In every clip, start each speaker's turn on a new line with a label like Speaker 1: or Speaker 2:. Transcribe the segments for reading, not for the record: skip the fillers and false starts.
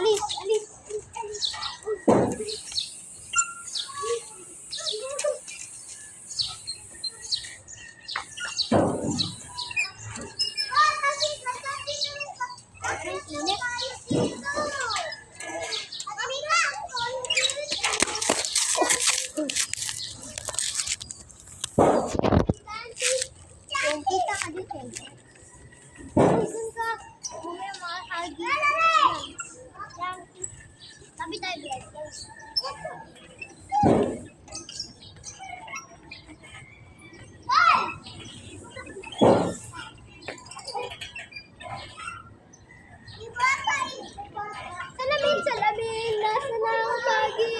Speaker 1: alis, alis, alis. Kita ka dito. Listen ka. Bumaya mga hagi. Tabi tayo guys. Salamin. Nasa na ang hagi.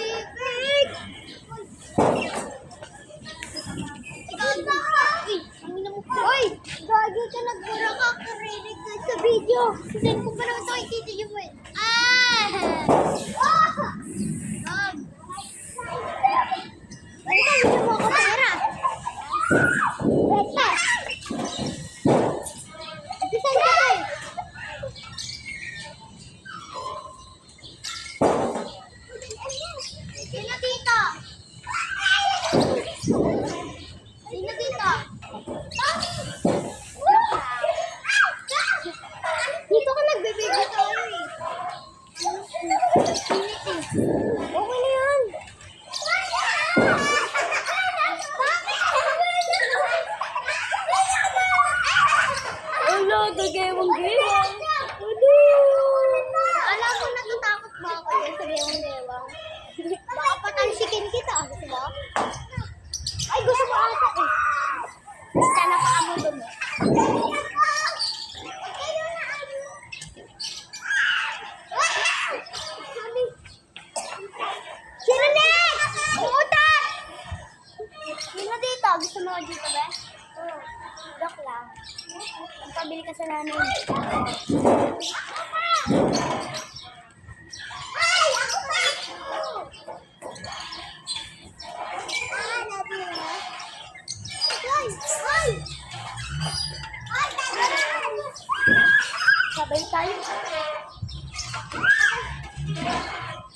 Speaker 1: Hoy! Gagi ka, nagbura ka. Karinig ka sa video. Saan ko pa naman ito ikitid mo eh. Ay, gusto mo ako pera. Beta. Saan ka tayo? Sino dito? Sino dito? Dito ka nagbibigay tayo eh. Okay na yan. Wala, gagawang-gawang. Alam mo, natatakot ba ako yan sa gawang-gawang? Baka patalsikin kita. Gusto mo? Ay, gusto mo ata eh. Sana pa amudo mo. Sino next? Buutan! Sino dito? Gusto mo dito ba? Oo. Joke lang. Magpabili ka sa nanay mo. Ay! Ako pa! Nabi mo na? Ay! Ay! Ay! Sabay tayo.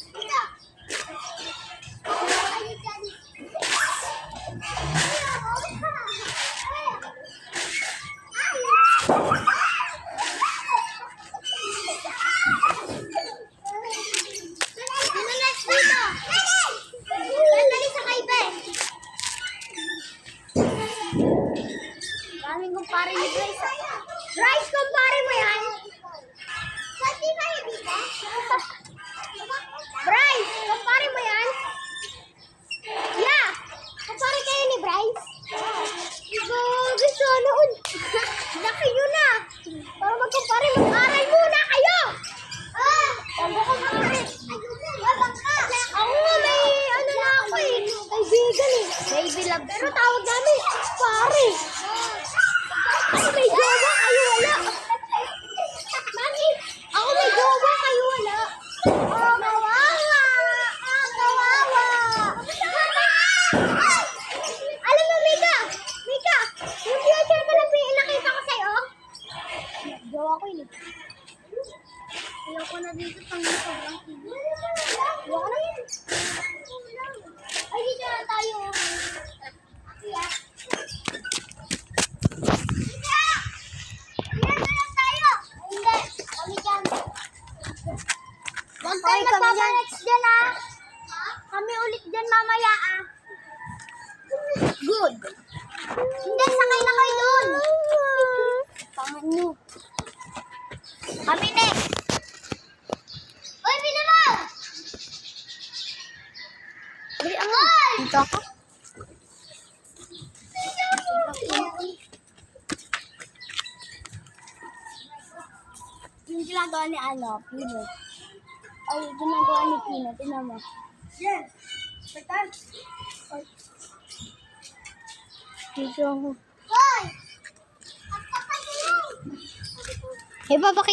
Speaker 1: Dito! Maraming kumpare ni Bryce. Bryce, kumpare mo yan? Pati ba yung dito? Bryce, kumpare mo yan? Yeah! Kumpare kayo ni Bryce? Gusto noon. Na kayo na. Para magkumpare, mag-aral muna kayo! Tanda ko kumpare. Ako nga may ano na ako eh. Kaibigan eh. Baby love. Pero tawag namin, pare. Ako may jowa, kayo wala. Bakit? Ako may jowa, kayo wala. Kawawa. Kawawa. Alam mo, Mika, yung future mo lang pinakita ko sa'yo. Jowa ko yun eh. Ayoko na dito pang sobrang TV. Ayoko na yun. Ay, dito na tayo. Yeah. Huwag tayo magpapalex dyan ah. Kami ulit dyan mamaya ah. Good. Hindi, sakay na kayo doon. Pangan nyo. Kami next. Uy, binulaw! Uy, ang dito ako. Yung ginagawa ni Pino. Ay, ginagawa ni Pino. Tingnan mo. Yes. Pagkat. Dito ako. Hoy! Eh, babakit